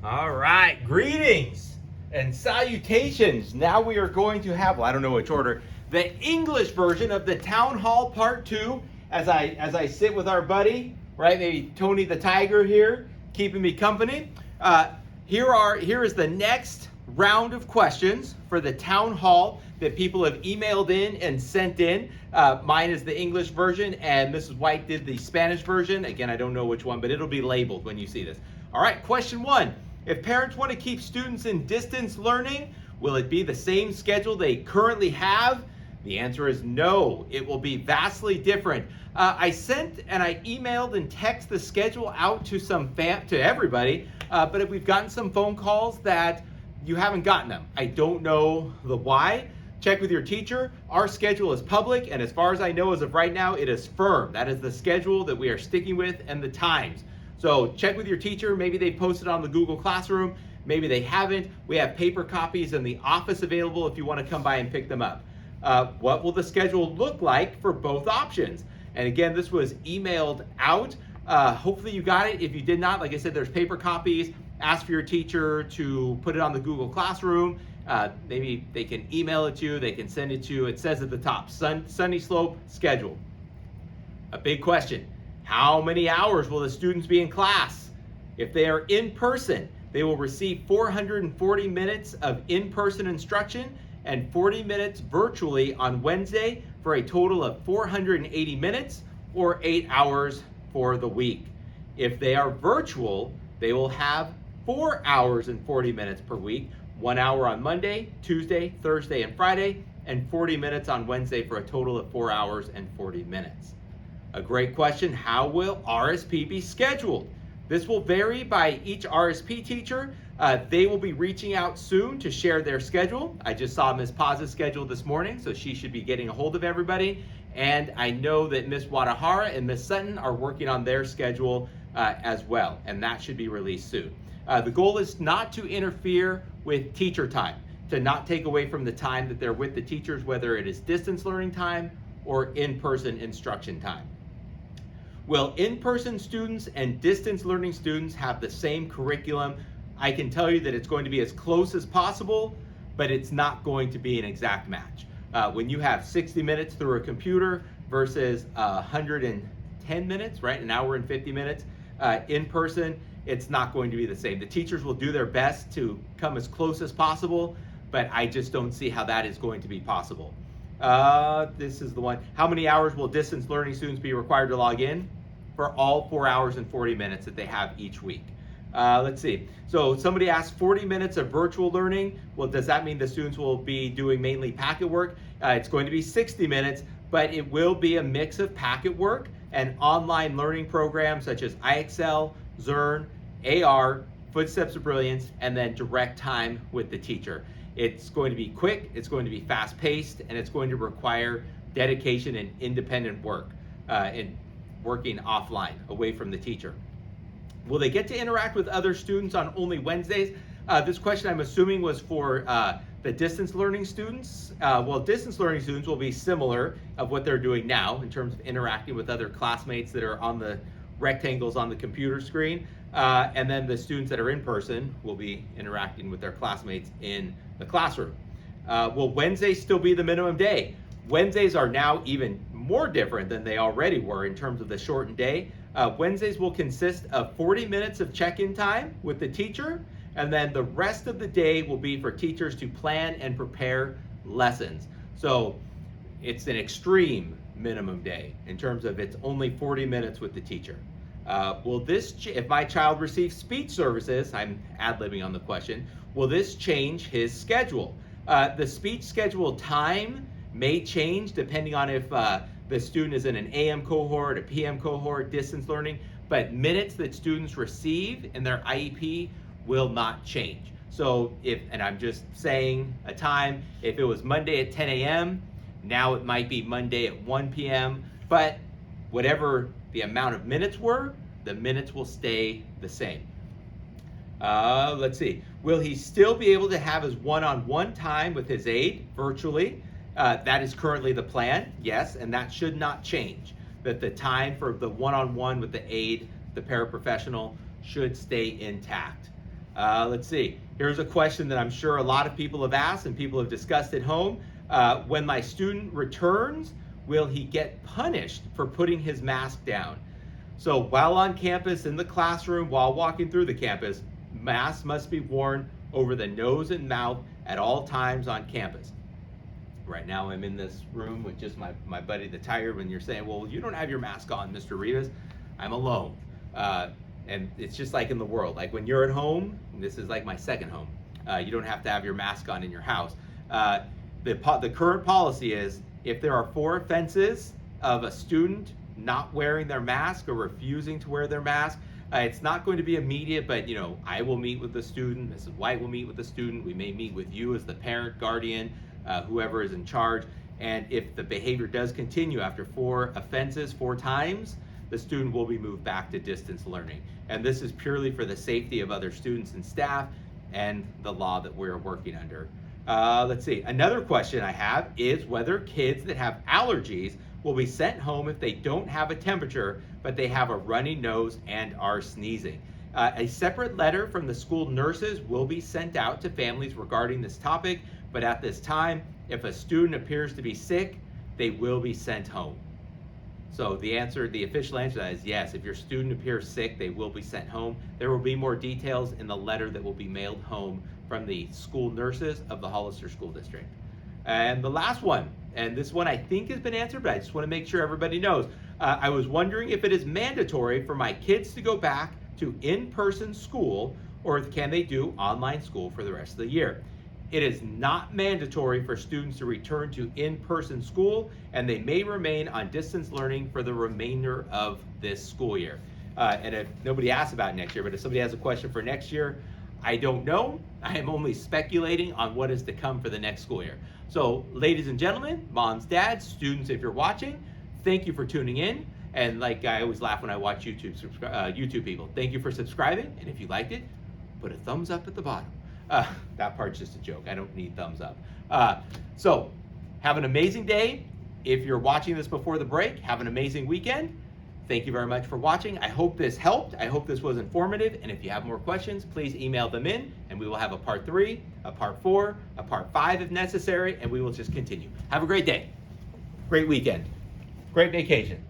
All right, greetings and salutations. Now we are going to have, well, I don't know which order, the English version of the Town Hall Part 2 as I sit with our buddy, right, maybe Tony the Tiger here, keeping me company. Here is the next round of questions for the Town Hall that people have emailed in and sent in. Mine is the English version and Mrs. White did the Spanish version. Again, I don't know which one, but it'll be labeled when you see this. All right, question 1. If parents want to keep students in distance learning, will it be the same schedule they currently have? The answer is no. It will be vastly different. I sent and I emailed and texted the schedule out to to everybody, but we've gotten some phone calls that you haven't gotten them. I don't know the why. Check with your teacher. Our schedule is public, and as far as I know, as of right now, it is firm. That is the schedule that we are sticking with and the times. So check with your teacher. Maybe they posted on the Google Classroom. Maybe they haven't. We have paper copies in the office available if you want to come by and pick them up. What will the schedule look like for both options? And again, this was emailed out. Hopefully you got it. If you did not, like I said, there's paper copies. Ask for your teacher to put it on the Google Classroom. Maybe they can email it to you. They can send it to you. It says at the top, Sunny Slope schedule. A big question. How many hours will the students be in class? If they are in person, they will receive 440 minutes of in-person instruction and 40 minutes virtually on Wednesday for a total of 480 minutes or 8 hours for the week. If they are virtual, they will have 4 hours and 40 minutes per week, 1 hour on Monday, Tuesday, Thursday, and Friday, and 40 minutes on Wednesday for a total of 4 hours and 40 minutes. A great question, how will RSP be scheduled? This will vary by each RSP teacher. They will be reaching out soon to share their schedule. I just saw Ms. Paz's schedule this morning, so she should be getting a hold of everybody. And I know that Ms. Wadahara and Ms. Sutton are working on their schedule as well, and that should be released soon. The goal is not to interfere with teacher time, to not take away from the time that they're with the teachers, whether it is distance learning time or in-person instruction time. Will in-person students and distance learning students have the same curriculum? I can tell you that it's going to be as close as possible, but it's not going to be an exact match. When you have 60 minutes through a computer versus 110 minutes, right? An hour and 50 minutes in person, it's not going to be the same. The teachers will do their best to come as close as possible, but I just don't see how that is going to be possible. This is the one. How many hours will distance learning students be required to log in? For all 4 hours and 40 minutes that they have each week. Let's see. So somebody asked 40 minutes of virtual learning. Well, does that mean the students will be doing mainly packet work? It's going to be 60 minutes, but it will be a mix of packet work and online learning programs such as IXL, Zern, AR, Footsteps of Brilliance, and then direct time with the teacher. It's going to be quick, it's going to be fast-paced, and it's going to require dedication and independent work in working offline, away from the teacher. Will they get to interact with other students on only Wednesdays? This question, I'm assuming, was for the distance learning students. Well, distance learning students will be similar of what they're doing now in terms of interacting with other classmates that are on the rectangles on the computer screen. And then the students that are in person will be interacting with their classmates in the classroom. Will Wednesdays still be the minimum day? Wednesdays are now even more different than they already were in terms of the shortened day. Wednesdays will consist of 40 minutes of check-in time with the teacher, and then the rest of the day will be for teachers to plan and prepare lessons. So it's an extreme minimum day in terms of it's only 40 minutes with the teacher. Will this, if my child receives speech services, I'm ad-libbing on the question, will this change his schedule? The speech schedule time may change depending on if the student is in an AM cohort, a PM cohort, distance learning, but minutes that students receive in their IEP will not change. So and I'm just saying a time, if it was Monday at 10 a.m., now it might be Monday at 1 p.m., but whatever the amount of minutes were, the minutes will stay the same. Let's see. Will he still be able to have his one-on-one time with his aide virtually? That is currently the plan, yes, and that should not change. That the time for the one-on-one with the aide, the paraprofessional, should stay intact. Let's see. Here's a question that I'm sure a lot of people have asked and people have discussed at home. When my student returns, will he get punished for putting his mask down? So while on campus, in the classroom, while walking through the campus, masks must be worn over the nose and mouth at all times on campus. Right now I'm in this room with just my buddy the tired. When you're saying, well, you don't have your mask on, Mr. Rivas, I'm alone. And it's just like in the world. Like when you're at home, this is like my second home. You don't have to have your mask on in your house. The current policy is if there are 4 offenses of a student not wearing their mask or refusing to wear their mask, it's not going to be immediate, but I will meet with the student, Mrs. White will meet with the student, we may meet with you as the parent, guardian, whoever is in charge. And if the behavior does continue after 4 offenses, 4 times, the student will be moved back to distance learning. And this is purely for the safety of other students and staff and the law that we're working under. Let's see, another question I have is whether kids that have allergies will be sent home if they don't have a temperature, but they have a runny nose and are sneezing. A separate letter from the school nurses will be sent out to families regarding this topic, but at this time, if a student appears to be sick, they will be sent home. So the official answer to that is yes. If your student appears sick, they will be sent home. There will be more details in the letter that will be mailed home from the school nurses of the Hollister School District. And the last one, and this one I think has been answered, but I just want to make sure everybody knows. I was wondering if it is mandatory for my kids to go back to in-person school, or can they do online school for the rest of the year? It is not mandatory for students to return to in-person school, and they may remain on distance learning for the remainder of this school year. And if nobody asks about next year, but if somebody has a question for next year, I don't know. I am only speculating on what is to come for the next school year. So, ladies and gentlemen, moms, dads, students, if you're watching, thank you for tuning in. And like I always laugh when I watch YouTube people, thank you for subscribing. And if you liked it, put a thumbs up at the bottom. That part's just a joke. I don't need thumbs up. So, have an amazing day. If you're watching this before the break, have an amazing weekend. Thank you very much for watching. I hope this helped. I hope this was informative. And if you have more questions, please email them in, and we will have a part 3, a part 4, a part 5 if necessary, and we will just continue. Have a great day. Great weekend. Great vacation.